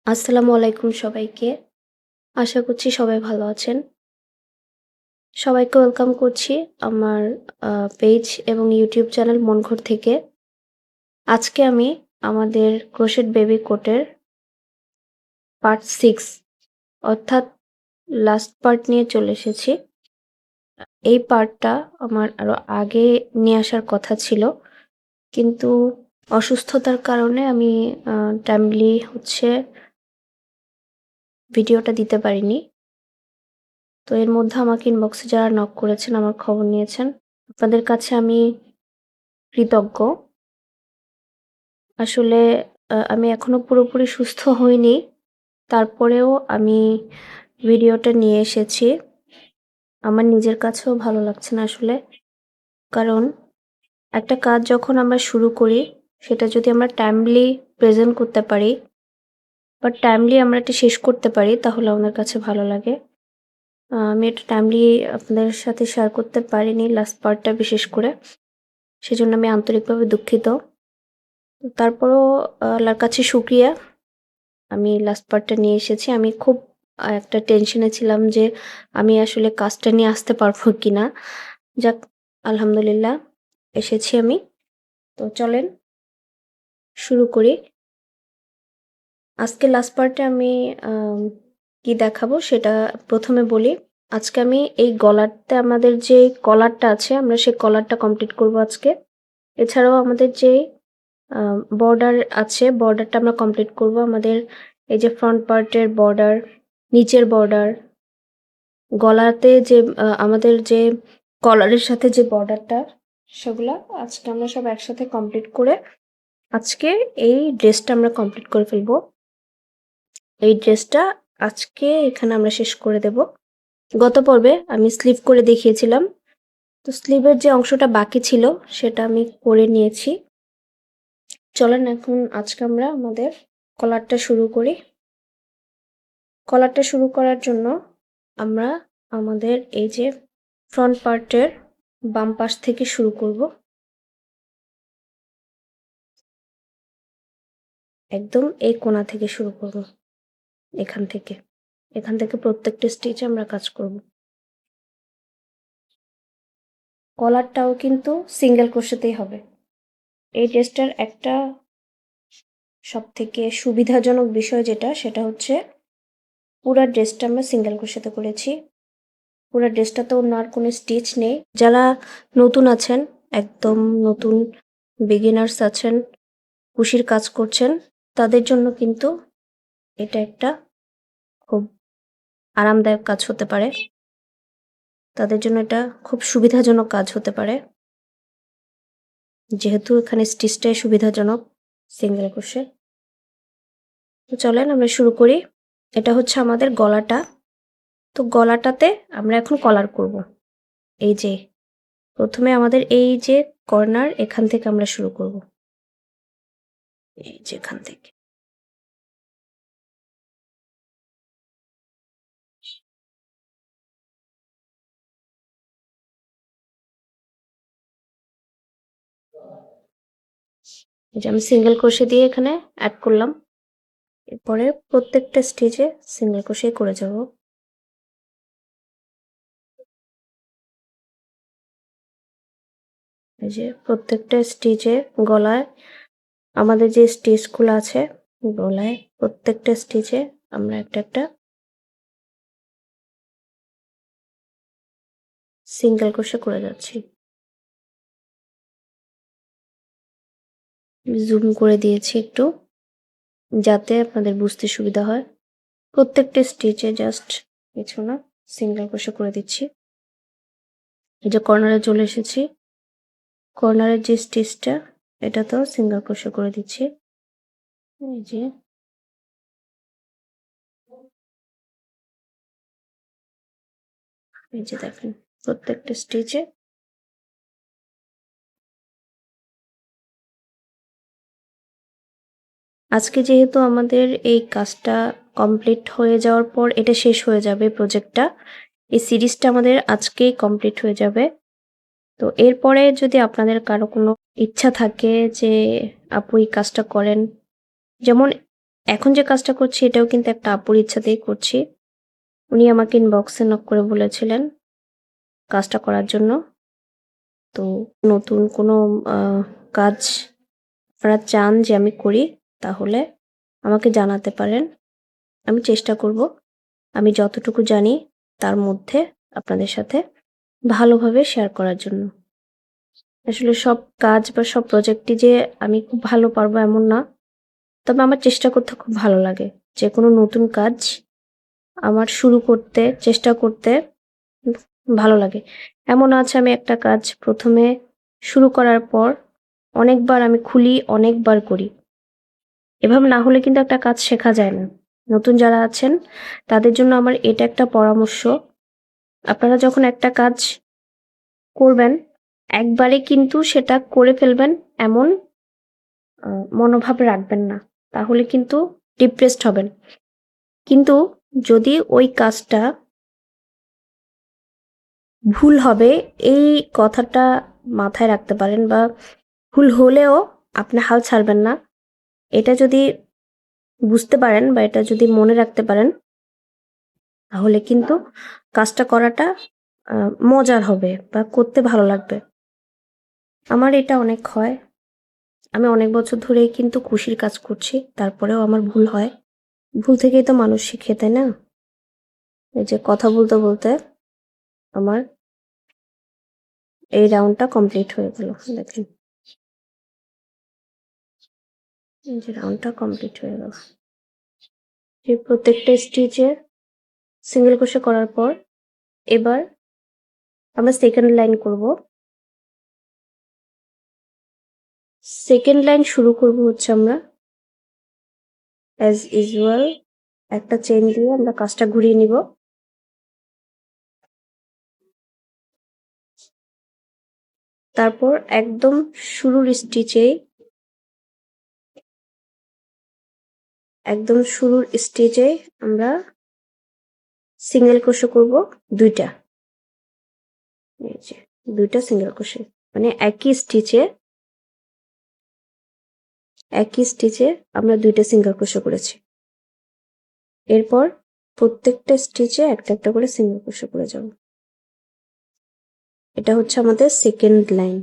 আসসালামু আলাইকুম সবাইকে। আশা করছি সবাই ভালো আছেন। সবাইকে ওয়েলকাম করছি আমার পেজ এবং ইউটিউব চ্যানেল মন ঘর থেকে। আজকে আমি আমাদের ক্রোশেট বেবি কোটের পার্ট 6 অর্থাৎ লাস্ট পার্ট নিয়ে চলে এসেছি। এই পার্টটা আমার আরো আগে নিয়ে আসার কথা ছিল। কিন্তু অসুস্থতার কারণে আমি টাইমলি ভিডিওটা দিতে পারিনি। তো এর মধ্যে আমাকে ইনবক্সে যারা নক করেছেন, আমার খবর নিয়েছেন, আপনাদের কাছে আমি কৃতজ্ঞ। আসলে আমি এখনো পুরোপুরি সুস্থ হইনি। তারপরেও আমি ভিডিওটা নিয়ে এসেছি। আমার নিজের কাছেও ভালো লাগছে না আসলে। কারণ একটা কাজ যখন আমরা শুরু করি, সেটা যদি আমরা টাইমলি প্রেজেন্ট করতে পারি বা টাইমলি আমরা এটা শেষ করতে পারি, তাহলে আমার কাছে ভালো লাগে। আমি এটা টাইমলি আপনাদের সাথে শেয়ার করতে পারিনি লাস্ট পার্টটা বিশেষ করে। সেজন্য আমি আন্তরিকভাবে দুঃখিত। তারপরও আল্লাহর কাছে শুকরিয়া। আমি লাস্ট পার্টটা নিয়ে এসেছি। আমি খুব একটা টেনশনে ছিলাম যে আমি আসলে কাজটা নিয়ে আসতে পারবো কিনা। যাক, আলহামদুলিল্লাহ এসেছি আমি। তো চলেন শুরু করি। আজকে লাস্ট পার্টে আমি আম কি দেখাবো সেটা ১ম এ বলি। আজকে আমি এই গলাতে আমাদের যে কলারটা আছে, আমরা সেই কলারটা কমপ্লিট করব আজকে। এছাড়াও আমাদের যে আ বর্ডার আছে, বর্ডারটা আমরা কমপ্লিট করব। আমাদের এই যে ফ্রন্ট পার্টের বর্ডার, নিচের বর্ডার, গলাতে যে আমাদের যে কলারের সাথে যে বর্ডারটা, সেগুলা আজকে আমরা সব একসাথে কমপ্লিট করে আজকে এই ড্রেসটা আমরা কমপ্লিট করে ফেলবো। এই ড্রেসটা আজকে এখানে আমরা শেষ করে দেব। গত পর্বে আমি স্লিভ করে দেখিয়েছিলাম। তো স্লিভের যে অংশটা বাকি ছিল সেটা আমি করে নিয়েছি। চলেন এখন আজকে আমরা আমাদের কলারটা শুরু করি। কলারটা শুরু করার জন্য আমরা আমাদের এই যে ফ্রন্ট পার্টের বাম পাশ থেকে শুরু করব। একদম এই কোণা থেকে শুরু করব। এখান থেকে। এখান থেকে প্রত্যেকটা স্টিচে আমরা কাজ করব। কলারটাও কিন্তু সিঙ্গেল ক্রোশেতেই হবে। এই ড্রেসটার একটা সবথেকে সুবিধাজনক বিষয় যেটা, সেটা হচ্ছে পুরা ড্রেসটা আমরা সিঙ্গেল ক্রোশেতে করেছি। পুরা ড্রেসটাতে অন্য আর কোনো স্টিচ নেই। যারা নতুন আছেন, একদম নতুন বিগিনার্স আছেন, কুশির কাজ করছেন, তাদের জন্য কিন্তু এটা একটা খুব আরামদায়ক কাজ হতে পারে। তাদের জন্য এটা খুব সুবিধাজনক কাজ হতে পারে। যেহেতু এখানে স্টিচটাই সুবিধাজনক সিঙ্গেল ক্রোশে। তো চলেন আমরা শুরু করি। এটা হচ্ছে আমাদের গলাটা। তো গলাটাতে আমরা এখন কলার করব। এই যে প্রথমে আমাদের এই যে কর্নার, এখান থেকে আমরা শুরু করব। এই যে এখান থেকে। এই যে আমি সিঙ্গেল ক্রোশে দিয়ে এখানে অ্যাড করলাম। এরপরে প্রত্যেকটা স্টেজে সিঙ্গেল ক্রোশেই করে যাব। এই যে প্রত্যেকটা স্টিচে গলায় আমাদের যে স্টিচগুলো আছে, গলায় প্রত্যেকটা স্টিচে আমরা একটা একটা সিঙ্গেল ক্রোশে করে যাচ্ছি। জুম করে দিয়েছি একটু, যাতে আপনাদের বুঝতে সুবিধা হয়। প্রত্যেকটা স্টিচে জাস্ট কিছু না, সিঙ্গেল ক্রোশে করে দিচ্ছি। এই যে কর্নারে চলে এসেছি। কর্নারের যে স্টিচটা, এটাতেও সিঙ্গেল ক্রোশে করে দিচ্ছি। এই যে এই যে দেখেন প্রত্যেকটা স্টিচে আজকে যেহেতু আমাদের এই কাজটা কমপ্লিট হয়ে যাওয়ার পর এটা শেষ হয়ে যাবে প্রজেক্টটা। এই সিরিজটা আমাদের আজকেই কমপ্লিট হয়ে যাবে। তো এরপরে যদি আপনাদের কারো কোনো ইচ্ছা থাকে যে আপু এই কাজটা করেন, যেমন এখন যে কাজটা করছি এটাও কিন্তু একটা আপুর ইচ্ছাতেই করছি। উনি আমাকে ইনবক্সে নক করে বলেছিলেন কাজটা করার জন্য। তো নতুন কোনো কাজ আপনারা চান যে আমি করি তাহলে আমাকে জানাতে পারেন। আমি চেষ্টা করব আমি যতটুকু জানি তার মধ্যে আপনাদের সাথে ভালোভাবে শেয়ার করার জন্য। আসলে সব কাজ বা সব প্রজেক্টই যে আমি খুব ভালো পারবো এমন না। তবে আমার চেষ্টা করতে খুব ভালো লাগে। যেকোনো নতুন কাজ আমার শুরু করতে, চেষ্টা করতে ভালো লাগে। এমন আছে আমি একটা কাজ ১ম এ শুরু করার পর অনেকবার আমি খুলি, অনেকবার করি। এভাবে না হলে কিন্তু একটা কাজ শেখা যায় না। নতুন যারা আছেন তাদের জন্য আমার এটা একটা পরামর্শ। আপনারা যখন একটা কাজ করবেন, একবারে কিন্তু সেটা করে ফেলবেন এমন মনোভাব রাখবেন না। তাহলে কিন্তু ডিপ্রেসড হবেন। কিন্তু যদি ওই কাজটা ভুল হবে এই কথাটা মাথায় রাখতে পারেন বা ভুল হলেও আপনি হাল ছাড়বেন না। এটা যদি বুঝতে পারেন বা এটা যদি মনে রাখতে পারেন তাহলে কিন্তু কাজটা করাটা মজার হবে বা করতে ভালো লাগবে। আমার এটা অনেক হয়। আমি অনেক বছর ধরেই কিন্তু খুশির কাজ করছি। তারপরেও আমার ভুল হয়। ভুল থেকেই তো মানুষ শিখে, তাই না? এই যে কথা বলতে, বলতে আমার এই রাউন্ডটা কমপ্লিট হয়ে গেল। দেখেন। এই যে রাউন্ডটা কমপ্লিট হয়ে গেল। এই প্রত্যেকটা স্টিচে সিঙ্গেল ক্রোশে করার পর এবার আমরা সেকেন্ড লাইন করব। সেকেন্ড লাইন শুরু করব হচ্ছে আমরা অ্যাজ ইউজুয়াল একটা চেইন দিয়ে আমরা কাজটা ঘুরিয়ে নিব। তারপর একদম শুরুর স্টিচেই আমরা সিঙ্গেল ক্রোশে করব ২টা। এই যে ২টা সিঙ্গেল ক্রোশে মানে একই স্টিচে আমরা ২টা সিঙ্গেল ক্রোশে করেছি। এরপর প্রত্যেকটা স্টিচে একটা একটা করে সিঙ্গেল ক্রোশে করে যাব। এটা হচ্ছে আমাদের সেকেন্ড লাইন।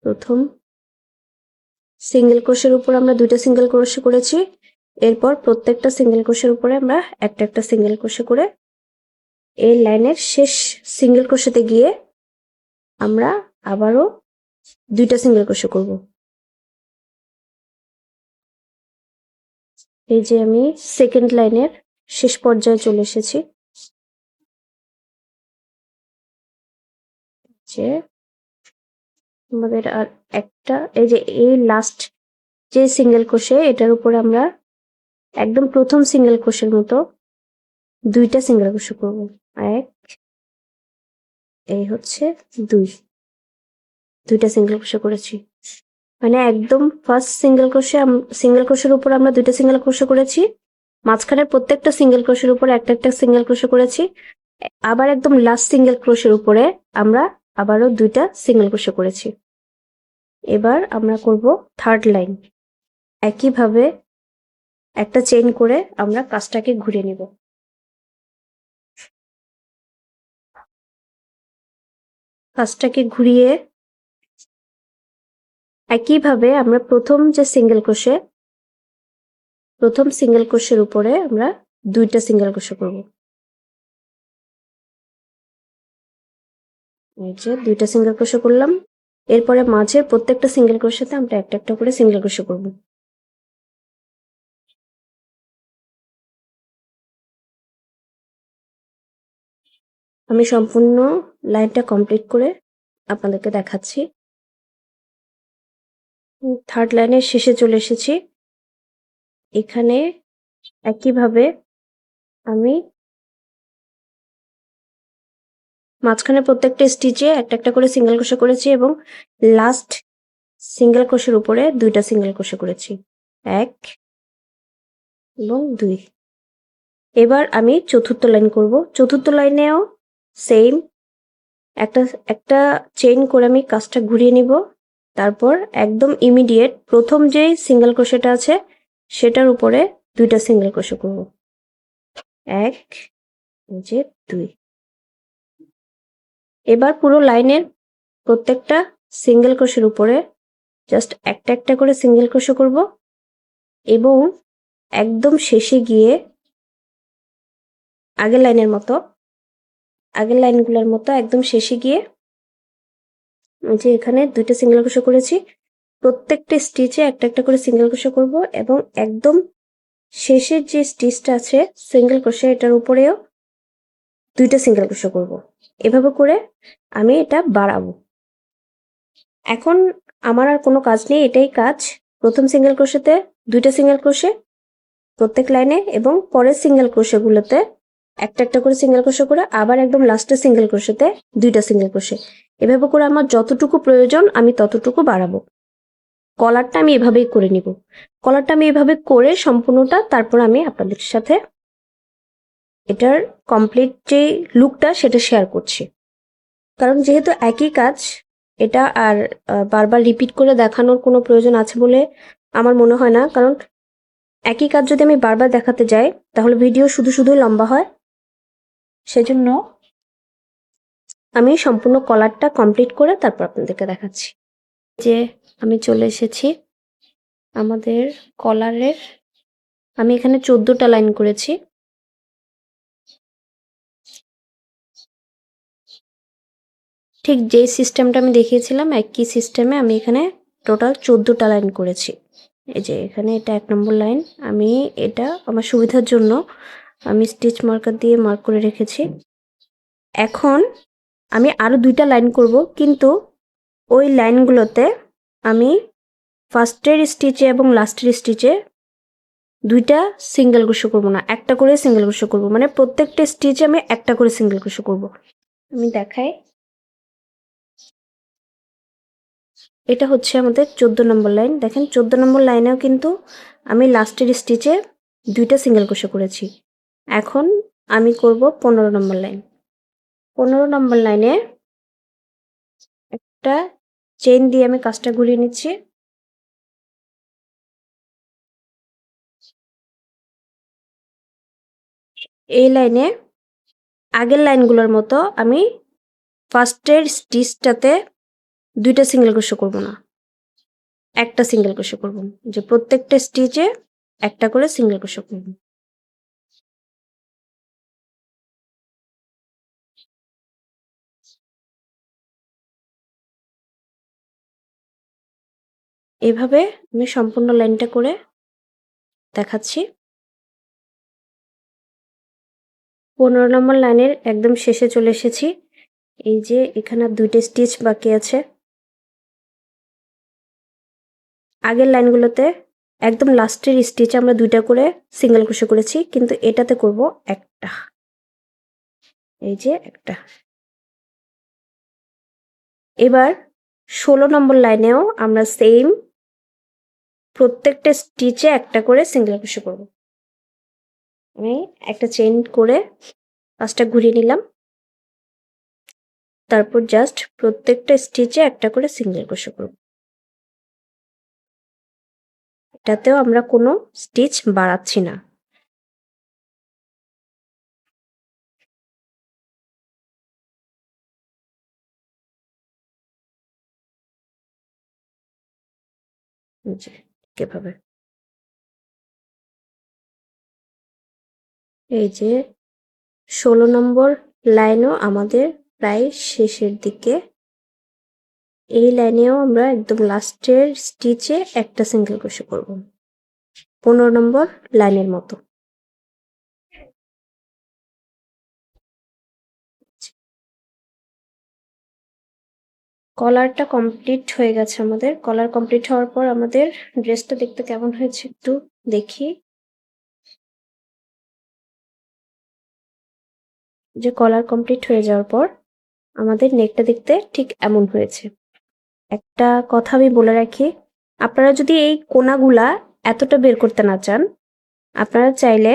প্রথম সিঙ্গেল ক্রোশের উপর আমরা ২টা সিঙ্গেল ক্রোশে করেছি। এরপর প্রত্যেকটা সিঙ্গেল ক্রোশের উপরে আমরা একটা একটা সিঙ্গেল ক্রোশে করে এই লাইনের শেষ সিঙ্গেল ক্রোশেতে গিয়ে আমরা আবারও ২টা সিঙ্গেল ক্রোশে করব। এই যে আমি সেকেন্ড লাইনের শেষ পর্যায়ে চলে এসেছি। যে আমাদের আর একটা এই যে এই লাস্ট যে সিঙ্গেল ক্রোশে এটার উপরে আমরা একদম প্রথম সিঙ্গেল ক্রোশের মতো ২টা সিঙ্গেল ক্রোশে করব। ১ এই হচ্ছে ২ ২টা সিঙ্গেল ক্রোশে করেছি। মানে একদম ফার্স্ট সিঙ্গেল ক্রোশের উপর আমরা ২টা সিঙ্গেল ক্রোশে করেছি। মাঝখানের প্রত্যেকটা সিঙ্গেল ক্রোশের উপরে একটা একটা সিঙ্গেল ক্রোশে করেছি। আবার একদম লাস্ট সিঙ্গেল ক্রোশের উপরে আমরা আবারও ২টা সিঙ্গেল ক্রোশে করেছি। এবার আমরা করব থার্ড লাইন। একইভাবে একটা চেইন করে আমরা কাজটাকে ঘুরিয়ে নিব। কাজটাকে ঘুরিয়ে একইভাবে আমরা প্রথম সিঙ্গেল ক্রোশের উপরে আমরা ২টা সিঙ্গেল ক্রোশে করব। এই যে ২টা সিঙ্গেল ক্রোশে করলাম। এরপরে মাঝের প্রত্যেকটা সিঙ্গেল ক্রোশেতে আমরা একটা একটা করে সিঙ্গেল ক্রোশে করব। আমি সম্পূর্ণ লাইনটা কমপ্লিট করে আপনাদেরকে দেখাচ্ছি। থার্ড লাইনের শেষে চলে এসেছি। এখানে একইভাবে আমি মাঝখানে প্রত্যেকটা স্টিচে একটা একটা করে সিঙ্গেল ক্রোশে করেছি এবং লাস্ট সিঙ্গেল ক্রোশের উপরে ২টা সিঙ্গেল ক্রোশে করেছি। ১ এবং ২। এবার আমি চতুর্থ লাইন করব। চতুর্থ লাইনেও সেম একটা একটা চেইন করে আমি কাজটা ঘুরিয়ে নিব। তারপর একদম ইমিডিয়েট প্রথম যেই সিঙ্গেল ক্রোশেটা আছে সেটার উপরে 2টা সিঙ্গেল ক্রোশে করব। 1, এই যে 2। এবার পুরো লাইনের প্রত্যেকটা সিঙ্গেল ক্রোশের উপরে জাস্ট একটা একটা করে সিঙ্গেল ক্রোশে করব এবং একদম শেষে গিয়ে আগের লাইনগুলোর মতো একদম শেষে গিয়ে যে এখানে 2টা সিঙ্গেল ক্রোশে করেছি, প্রত্যেকটা স্টিচে একটা একটা করে সিঙ্গেল ক্রোশে করব এবং একদম শেষের যে স্টিচটা আছে সিঙ্গেল ক্রোশে এটার উপরেও 2টা সিঙ্গেল ক্রোশে করব। এভাবে করে আমি এটা বাড়াবো। এখন আমার আর কোনো কাজ নেই, এটাই কাজ। প্রথম সিঙ্গেল ক্রোশেতে 2টা সিঙ্গেল ক্রোশে প্রত্যেক লাইনে এবং পরের সিঙ্গেল ক্রোশেগুলোতে একটা একটা করে সিঙ্গেল ক্রোশে করে আবার একদম লাস্টের সিঙ্গেল ক্রোশেতে 2টা সিঙ্গেল ক্রোশে। এভাবে করে আমার যতটুকু প্রয়োজন আমি ততটুকু বাড়াবো। কলারটা আমি এভাবেই করে নিব। কলারটা আমি এভাবে করে সম্পূর্ণটা তারপর আমি আপনাদের সাথে এটার কমপ্লিট যে লুকটা সেটা শেয়ার করছি। কারণ যেহেতু একই কাজ, এটা আর বারবার রিপিট করে দেখানোর কোনো প্রয়োজন আছে বলে আমার মনে হয় না। কারণ একই কাজ যদি আমি বারবার দেখাতে যাই তাহলে ভিডিও শুধুই লম্বা হয়। সেজন্য আমি সম্পূর্ণ কলারটা কমপ্লিট করে তারপর আপনাদেরকে দেখাচ্ছি। যে আমি চলে এসেছি আমাদের কলারের, আমি এখানে 14টা লাইন করেছি। ঠিক যে সিস্টেমটা আমি দেখিয়েছিলাম একই সিস্টেমে আমি এখানে টোটাল 14টা লাইন করেছি। এই যে এখানে এটা 1 নম্বর লাইন, আমি এটা আমার সুবিধার জন্য আমি স্টিচ মার্কার দিয়ে মার্ক করে রেখেছি। এখন আমি আরো 2টা লাইন করব, কিন্তু ওই লাইনগুলোতে আমি ফার্স্টের স্টিচে এবং লাস্টের স্টিচে 2টা সিঙ্গেল ক্রোশে করব না, একটা করে সিঙ্গেল ক্রোশে করব। মানে প্রত্যেকটা স্টিচে আমি একটা করে সিঙ্গেল ক্রোশে করব। আমি দেখাই, এটা হচ্ছে আমাদের 14 নম্বর লাইন। দেখেন 14 নম্বর লাইনেও কিন্তু আমি লাস্টের স্টিচে 2টা সিঙ্গেল ক্রোশে করেছি। এখন আমি করব 15 নম্বর লাইন। 15 নম্বর লাইনে একটা চেইন দিয়ে আমি কাজটা ঘুরিয়ে নিচ্ছি। এই লাইনে আগের লাইনগুলোর মতো আমি ফার্স্টের স্টিচটাতে 2টা সিঙ্গেল ক্রোশে করব না, একটা সিঙ্গেল ক্রোশে করব। যে প্রত্যেকটা স্টিচে একটা করে সিঙ্গেল ক্রোশে করব। এভাবে আমি সম্পূর্ণ লাইনটা করে দেখাচ্ছি। 15 নম্বর লাইনের একদম শেষে চলে এসেছি। এই যে এখানে 2টা স্টিচ বাকি আছে। আগের লাইনগুলোতে একদম লাস্টের স্টিচে আমরা 2টা করে সিঙ্গেল ক্রোশে করেছি, কিন্তু এটাতে করব একটা। এই যে একটা। এবার 16 নম্বর লাইনেও আমরা সেম প্রত্যেকটা স্টিচে একটা করে সিঙ্গেল ক্রোশে করব। আমি একটা চেইন করে কাজটা ঘুরিয়ে নিলাম, তারপর জাস্ট প্রত্যেকটা স্টিচে একটা করে সিঙ্গেল ক্রোশে করব। এটাতেও আমরা কোনো স্টিচ বাড়াচ্ছি না। কিভাবে এই যে 16 নম্বর লাইনও আমাদের প্রায় শেষের দিকে। এই লাইনেও আমরা একদম লাস্টের স্টিচে একটা সিঙ্গেল ক্রোশে করব 15 নম্বর লাইনের মতো। কলারটা কমপ্লিট হয়ে গেছে আমাদের। কলার কমপ্লিট হওয়ার পর আমাদের ড্রেসটা দেখতে কেমন হয়েছে একটু দেখি। যে কলার কমপ্লিট হয়ে যাওয়ার পর আমাদের নেকটা দেখতে ঠিক এমন হয়েছে। একটা কথা আমি বলে রাখি, আপনারা যদি এই কোনাগুলা এতটা বের করতে না চান, আপনারা চাইলে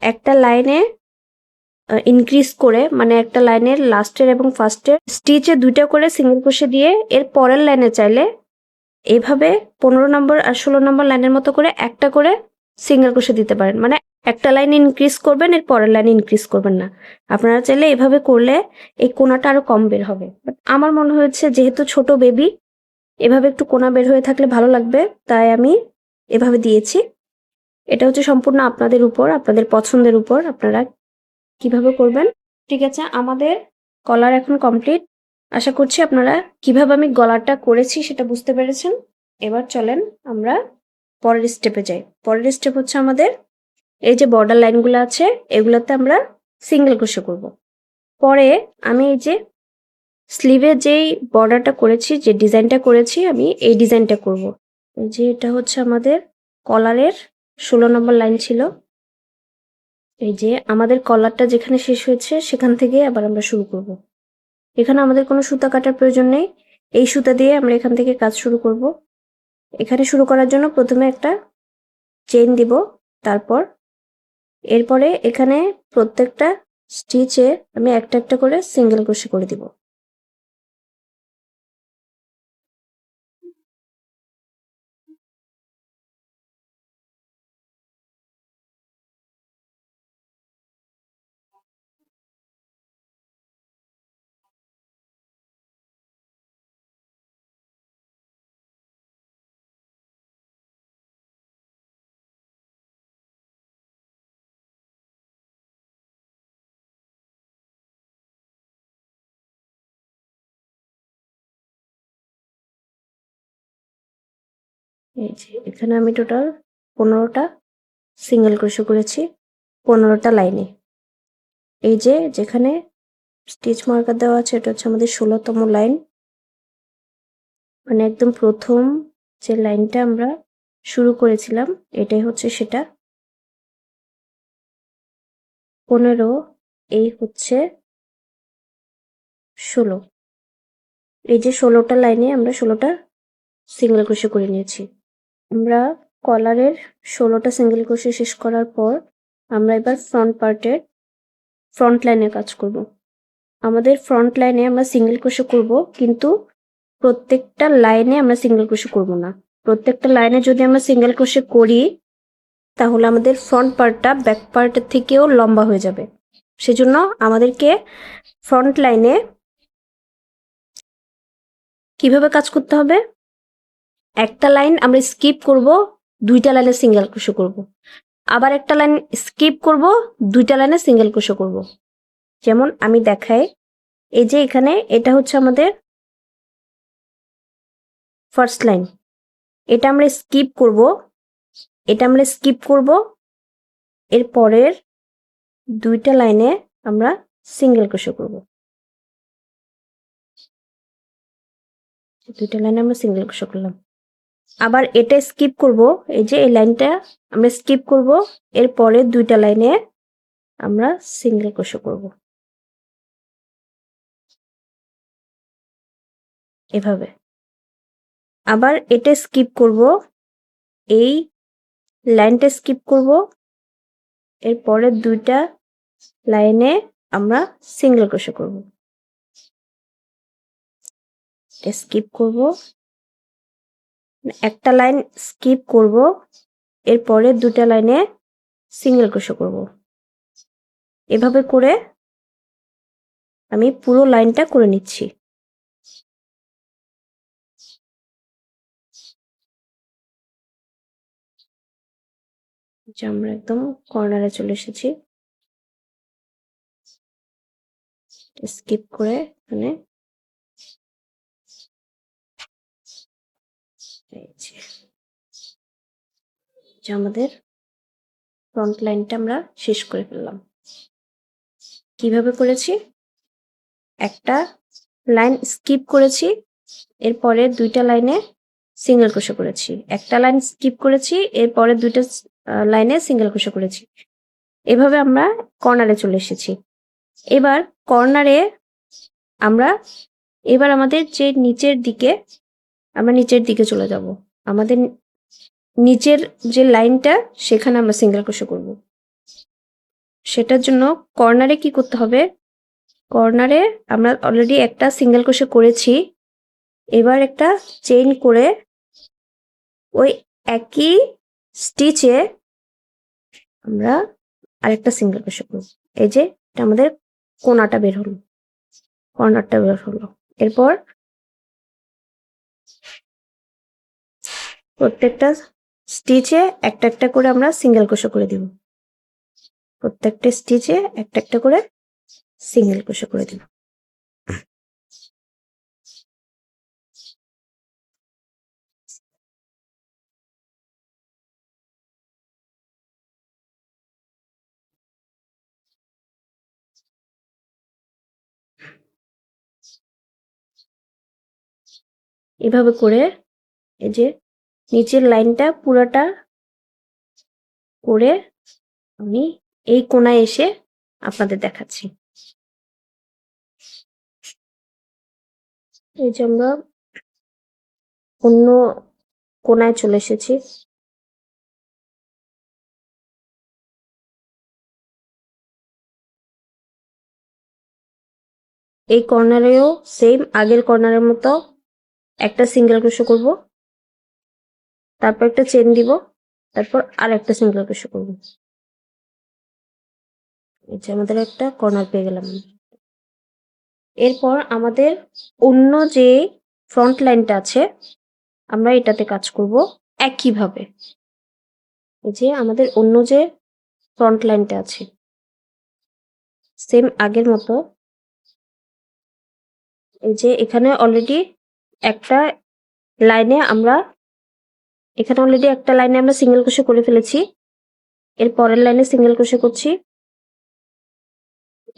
একটা লাইনে ইনক্রিজ করে, মানে একটা লাইনের লাস্টের এবং ফার্স্টের স্টিচে 2টা করে সিঙ্গেল ক্রোশে দিয়ে এর পরের লাইনে চাইলে এইভাবে 15 নম্বর আর 16 নম্বর লাইনের মতো করে একটা করে সিঙ্গেল ক্রোশে দিতে পারেন। মানে একটা লাইন ইনক্রিজ করবেন, এর পরের লাইন ইনক্রিজ করবেন না। আপনারা চাইলে এভাবে করলে এই কোণাটা আরো কম বের হবে। বাট আমার মনে হয়েছে যেহেতু ছোট বেবি, এভাবে একটু কোণা বের হয়ে থাকলে ভালো লাগবে, তাই আমি এভাবে দিয়েছি। এটা হচ্ছে সম্পূর্ণ আপনাদের উপর, আপনাদের পছন্দের উপর, আপনারা কিভাবে করবেন। ঠিক আছে, আমাদের কলার এখন কমপ্লিট। আশা করছি আপনারা কিভাবে আমি গলাটা করেছি সেটা বুঝতে পেরেছেন। এবার চলেন আমরা পরের স্টেপে যাই। পরের স্টেপ হচ্ছে আমাদের এই যে বর্ডার লাইনগুলো আছে এগুলোতে আমরা সিঙ্গেল ক্রোশে করব। পরে আমি এই যে স্লিভে যেই বর্ডারটা করেছি, যে ডিজাইনটা করেছি, আমি এই ডিজাইনটা করব। এই যে এটা হচ্ছে আমাদের কলারের 16 নম্বর লাইন ছিল। এই যে আমাদের কলারটা যেখানে শেষ হয়েছে সেখান থেকে আবার আমরা শুরু করব। এখানে আমাদের কোনো সুতা কাটার প্রয়োজন নেই, এই সুতা দিয়ে আমরা এখান থেকে কাজ শুরু করব। এখানে শুরু করার জন্য প্রথমে একটা চেইন দিব, তারপর এরপরে এখানে প্রত্যেকটা স্টিচে আমি একটা একটা করে সিঙ্গেল ক্রোশে করে দিব। এই যে এখানে আমি টোটাল 15টা সিঙ্গেল ক্রোশে করেছি 15টা লাইনে। এই যে যেখানে স্টিচ মার্কার দেওয়া আছে এটা হচ্ছে আমাদের 16তম লাইন, মানে একদম প্রথম যে লাইনটা আমরা শুরু করেছিলাম এটাই হচ্ছে সেটা। 15, এই হচ্ছে 16। এই যে 16টা লাইনে আমরা 16টা সিঙ্গেল ক্রোশে করে নিয়েছি। আমরা কলারের 16টা সিঙ্গেল ক্রোশে শেষ করার পর আমরা এবার ফ্রন্ট পার্টের ফ্রন্ট লাইনের কাজ করব। আমাদের ফ্রন্ট লাইনে আমরা সিঙ্গেল ক্রোশে করব, কিন্তু প্রত্যেকটা লাইনে আমরা সিঙ্গেল ক্রোশে করব না। প্রত্যেকটা লাইনে যদি আমরা সিঙ্গেল ক্রোশে করি তাহলে আমাদের ফ্রন্ট পার্টটা ব্যাক পার্টের থেকেও লম্বা হয়ে যাবে। সেজন্য আমাদেরকে ফ্রন্ট লাইনে কিভাবে কাজ করতে হবে, একটা লাইন আমরা স্কিপ করব, 2টা লাইনে সিঙ্গেল ক্রোশে করব। আবার একটা লাইন স্কিপ করব, 2টা লাইনে সিঙ্গেল ক্রোশে করব। যেমন আমি দেখাই, এই যে এখানে এটা হচ্ছে আমাদের ফার্স্ট লাইন, এটা আমরা স্কিপ করব, এটা আমরা স্কিপ করব, এর পরের 2টা লাইনে আমরা সিঙ্গেল ক্রোশে করব। 2টা লাইনে আমরা সিঙ্গেল ক্রোশে করলাম। আবার এটা স্কিপ করব, এই যে এই লাইনটা আমরা স্কিপ করব, এর পরের 2টা লাইনে আমরা সিঙ্গেল ক্রোশে করব এভাবে। আবার এটা স্কিপ করব, এই লাইনটা স্কিপ করব, এর পরের 2টা লাইনে আমরা সিঙ্গেল ক্রোশে করব। এটা স্কিপ করব, একটা লাইন স্কিপ করব, এর পরের 2টা লাইনে সিঙ্গেল ক্রোশে করব। এভাবে করে আমি পুরো লাইনটা করে নিচ্ছি। যে আমরা একদম কর্নারে চলে এসেছি, স্কিপ করে এখানে যে আমাদের ফ্রন্ট লাইনটা আমরা শেষ করে ফেললাম। কিভাবে করেছি, একটা লাইন স্কিপ করেছি, এরপরে 2টা লাইনে সিঙ্গেল ক্রোশে করেছি, একটা লাইন স্কিপ করেছি, এরপরে 2টা লাইনে সিঙ্গেল ক্রোশে করেছি। এভাবে আমরা কর্নারে চলে এসেছি। এবার কর্নারে আমরা এবার আমাদের যে নিচের দিকে, আমরা নিচের দিকে চলে যাব। আমাদের নিচের যে লাইনটা সেখানে আমরা সিঙ্গেল ক্রোশে করব। সেটার জন্য কর্নারে কি করতে হবে, কর্নারে আমরা অলরেডি একটা সিঙ্গেল ক্রোশে করেছি, এবার একটা চেইন করে ওই একই স্টিচে আমরা আরেকটা সিঙ্গেল ক্রোশে করব। এই যে এটা আমাদের কোনাটা বের হলো, কর্নারটা বের হলো। এরপর প্রত্যেকটা স্টিচে একটা একটা করে আমরা সিঙ্গেল ক্রোশে করে দিব, প্রত্যেকটা স্টিচে একটা একটা করে সিঙ্গেল ক্রোশে করে দিব। এভাবে করে এই যে নিচের লাইনটা পুরাটা করে আমি এই কোনায় এসে আপনাদের দেখাচ্ছি। এই যে আমরা অন্য কোনায় চলে এসেছি। এই কর্নারেও সেম আগের কর্নারের মতো একটা সিঙ্গেল ক্রোশে করব, তারপর একটা চেন দিব, তারপর আর একটা সিঙ্গেল ক্রোশে করব। এই যে আমাদের একটা কর্নার পেয়ে গেলাম। এরপর আমাদের অন্য যে ফ্রন্ট লাইনটা আছে আমরা এটাতে কাজ করব একইভাবে। এই যে আমাদের অন্য যে ফ্রন্ট লাইনটা আছে সেম আগের মতো, এই যে এখানে অলরেডি একটা লাইনে আমরা সিঙ্গেল ক্রোশে করে ফেলেছি। এর পরের লাইনে সিঙ্গেল ক্রোশে করছি,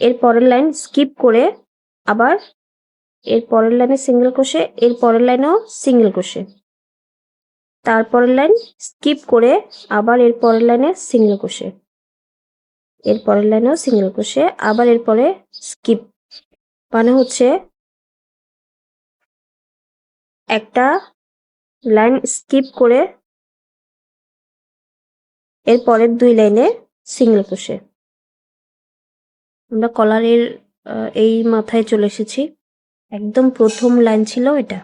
এর পরের লাইন স্কিপ করে আবার এর পরের লাইনে সিঙ্গেল ক্রোশে, এর পরের লাইনেও সিঙ্গেল ক্রোশে, তারপরের লাইন স্কিপ করে আবার এর পরের লাইনে সিঙ্গেল ক্রোশে, এর পরের লাইনেও সিঙ্গেল ক্রোশে, আবার এরপরে স্কিপ। মানে হচ্ছে একটা লাইন স্কিপ করে এর পরের দুই লাইনে সিঙ্গেল ক্রোশে। আমরা কলারের এই মাথায় চলে এসেছি, একদম প্রথম লাইন ছিল এটা,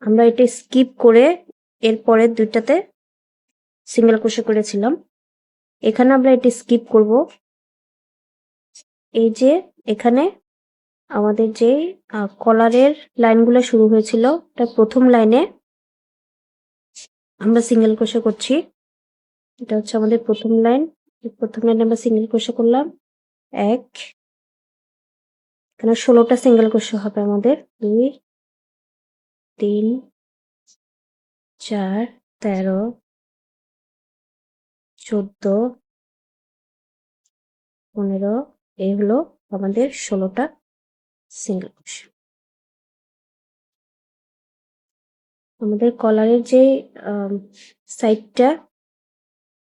আমরা এটা স্কিপ করে এর পরের দুইটাতে সিঙ্গেল ক্রোশে করেছিলাম। এখানে আমরা এটা স্কিপ করব। এই যে এখানে আমাদের যে কলারের লাইনগুলো শুরু হয়েছিল তার প্রথম লাইনে আমরা সিঙ্গেল ক্রোশে করছি, এটা হচ্ছে আমাদের প্রথম লাইন। প্রথম লাইনে আমরা সিঙ্গেল ক্রোশে করলাম এক, এখানে 16টা সিঙ্গেল ক্রোশে হবে আমাদের, 2 3 4 13 14 15, এই হলো আমাদের 16টা সিঙ্গেল ক্রোশে। আমাদের কলারের যে সাইডটা,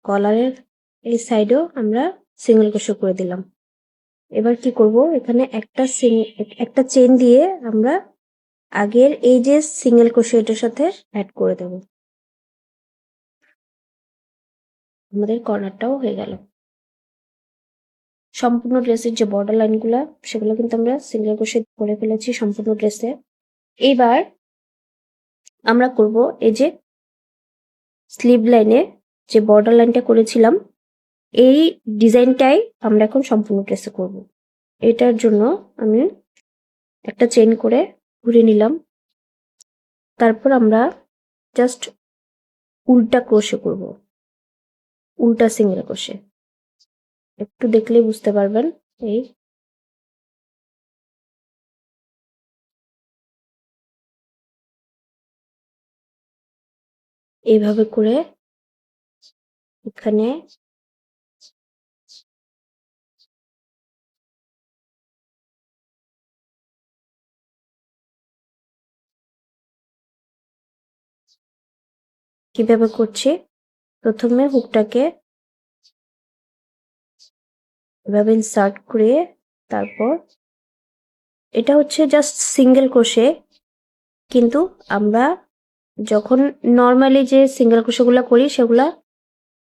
কলারের এই সাইডেও আমরা সিঙ্গেল ক্রোশে করে দিলাম। এবার কি করব, এখানে একটা চেন দিয়ে আমরা আগের এই যে সিঙ্গেল ক্রোশে এটার সাথে অ্যাড করে দেব। আমাদের কর্নারটাও হয়ে গেল। সম্পূর্ণ ড্রেসের যে বর্ডার লাইনগুলো সেগুলো কিন্তু আমরা সিঙ্গেল ক্রোশে করে ফেলেছি সম্পূর্ণ ড্রেসে। এইবার আমরা করব এই যে স্লিভ লাইনে যে বর্ডার লাইনটা করেছিলাম এই ডিজাইনটাই আমরা এখন সম্পূর্ণ ড্রেসে করব। এটার জন্য আমি একটা চেন করে ঘুরিয়ে নিলাম, তারপর আমরা জাস্ট উল্টা ক্রোশে করব, উল্টা সিঙ্গেল ক্রোশে। একটু দেখলেই বুঝতে পারবেন। এইভাবে করে এখানে কিভাবে করছি, প্রথমে হুকটাকে এভাবে ইনসার্ট করে, তারপর এটা হচ্ছে জাস্ট সিঙ্গেল ক্রোশে, কিন্তু আমরা যখন নর্মালি যে সিঙ্গেল ক্রোশেগুলো করি সেগুলা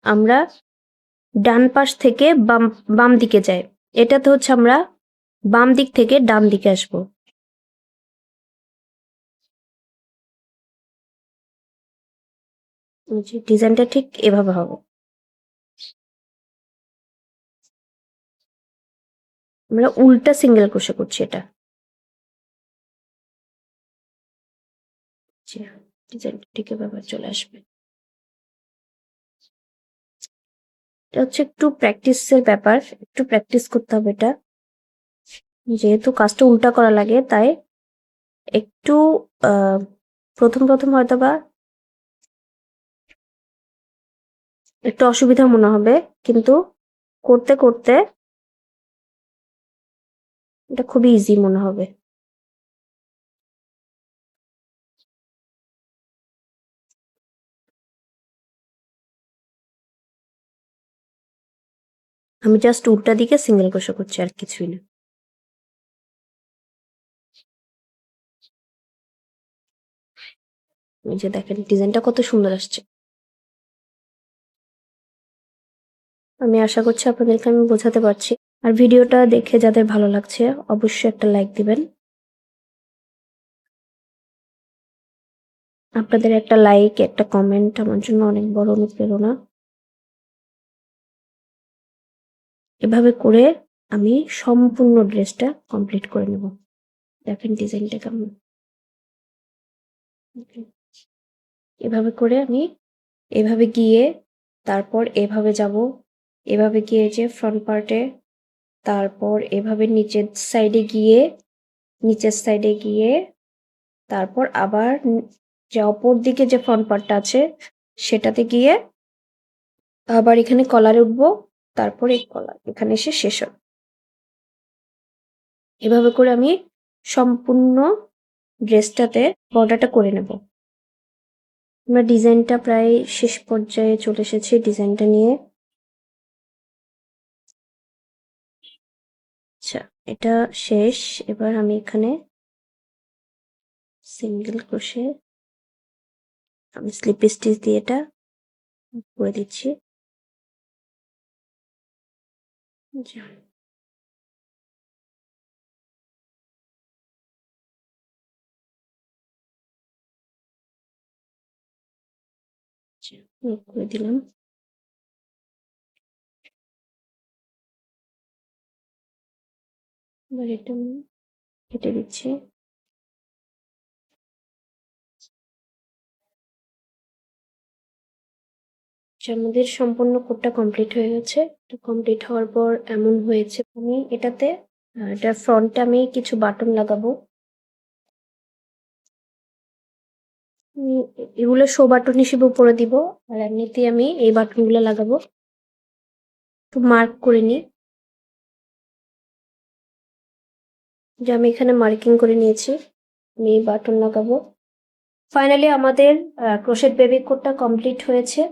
আমরা ডান পাশ থেকে বাম দিকে যায়। এটাতে হচ্ছে আমরা বাম দিক থেকে ডান দিকে আসবো। ডিজাইনটা ঠিক এভাবে হবে। আমরা উল্টা সিঙ্গেল ক্রোশে করছি এটা। ডিজাইনটা ঠিক এভাবে চলে আসবে। এটা হচ্ছে একটু প্র্যাকটিসের ব্যাপার, একটু প্র্যাকটিস করতে হবে এটা। যেহেতু কাজটা উল্টা করা লাগে তাই একটু প্রথম হয়তোবা একটু অসুবিধা মনে হবে, কিন্তু করতে করতে এটা খুবই ইজি মনে হবে। আমি জাস্ট উল্টা দিকে সিঙ্গেল ক্রোশে করছি, আর কিছুই না। এই যে দেখেন ডিজাইনটা কত সুন্দর আসছে। আমি আশা করছি আপনাদেরকে আমি বোঝাতে পারছি। আর ভিডিওটা দেখে যাদের ভালো লাগছে অবশ্যই একটা লাইক দিবেন। আপনাদের একটা লাইক, একটা কমেন্ট আমার জন্য অনেক বড় অনুপ্রেরণা। এভাবে করে আমি সম্পূর্ণ ড্রেসটা কমপ্লিট করে নেব। দেখেন ডিজাইনটা কেমন। এভাবে করে আমি এভাবে গিয়ে তারপর এভাবে যাব, এভাবে গিয়ে যে ফ্রন্ট পার্টে, তারপর এভাবে নিচের সাইডে গিয়ে তারপর আবার যে অপর দিকে যে ফ্রন্ট পার্টটা আছে সেটাতে গিয়ে আবার এখানে কলারে উঠবো, তারপর এই কলার এখানে এসে শেষ হবে। এভাবে করে আমি সম্পূর্ণ ড্রেসটাতে বর্ডারটা করে নেব। আমরা ডিজাইনটা প্রায় শেষ পর্যায়ে চলে এসেছি ডিজাইনটা নিয়ে। আচ্ছা, এটা শেষ। এবার আমি এখানে সিঙ্গেল ক্রোশে আমি স্লিপ স্টিচ দিয়ে এটা করে দিচ্ছি। করে দিলাম। এবার এটা আমি কেটে দিচ্ছি। আমাদের সম্পূর্ণ কোডটা কমপ্লিট হয়ে গেছে। কমপ্লিট হওয়ার পর এমন হয়েছে। আমি এটাতে এটার ফ্রন্টে আমি কিছু বাটন লাগাবো। এগুলো শো বাটন হিসেবে উপরে দিব, আর এমনিতে আমি এই বাটনগুলো লাগাবো। একটু মার্ক করে নিই, যে আমি এখানে মার্কিং করে নিয়েছি। আমি এই বাটন লাগাবো। ফাইনালি আমাদের ক্রোশেট বেবি কোডটা কমপ্লিট হয়েছে।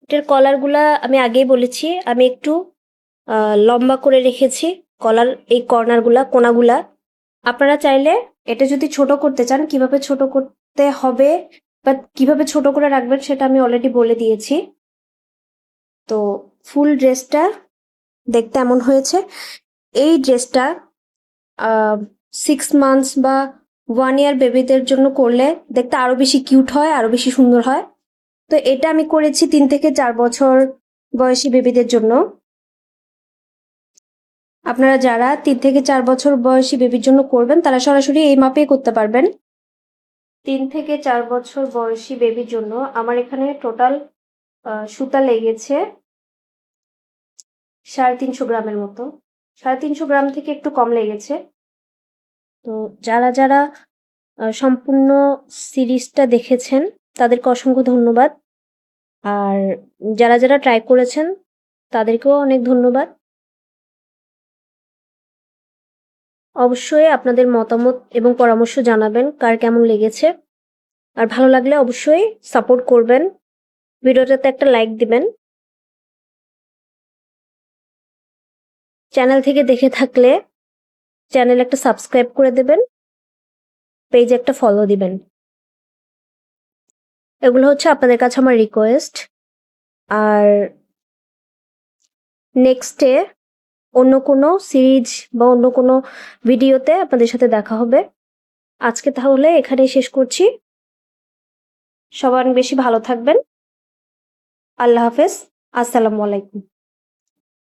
এটার কলারগুলা আমি আগেই বলেছি, আমি একটু লম্বা করে রেখেছি কলার, এই কর্নারগুলা, কোনাগুলা। আপনারা চাইলে এটা যদি ছোট করতে চান, কিভাবে ছোট করতে হবে বা কিভাবে ছোট করে রাখবেন সেটা আমি অলরেডি বলে দিয়েছি। তো ফুল ড্রেসটা দেখতে এমন হয়েছে। এই ড্রেসটা 6 মান্থস বা 1 ইয়ার বেবিদের জন্য করলে দেখতে আরো বেশি কিউট হয়, আরো বেশি সুন্দর হয়। তো এটা আমি করেছি 3 থেকে 4 বছর বয়সী বেবিদের জন্য। আপনারা যারা 3 থেকে 4 বছর বয়সী বেবির জন্য করবেন তারা সরাসরি এই মাপেই করতে পারবেন। 3 থেকে 4 বছর বয়সী বেবির জন্য আমার এখানে টোটাল সুতা লেগেছে 350 গ্রামের মতো। 350 গ্রাম থেকে একটু কম লেগেছে। তো যারা সম্পূর্ণ সিরিজটা দেখেছেন তাদেরকে অসংখ্য ধন্যবাদ। আর যারা ট্রাই করেছেন তাদেরকেও অনেক ধন্যবাদ। অবশ্যই আপনাদের মতামত এবং পরামর্শ জানাবেন কার কেমন লেগেছে। আর ভালো লাগলে অবশ্যই সাপোর্ট করবেন, ভিডিওটাতে একটা লাইক দিবেন। চ্যানেল থেকে দেখে থাকলে চ্যানেল একটা সাবস্ক্রাইব করে দেবেন, পেজে একটা ফলো দিবেন। এগুলো হচ্ছে আপনাদের কাছে আমার রিকোয়েস্ট। আর নেক্সটে অন্য কোনো সিরিজ বা অন্য কোনো ভিডিওতে আপনাদের সাথে দেখা হবে। আজকে তাহলে এখানেই শেষ করছি। সবাই অনেক বেশি ভালো থাকবেন। আল্লাহ হাফেজ। আসসালামু আলাইকুম।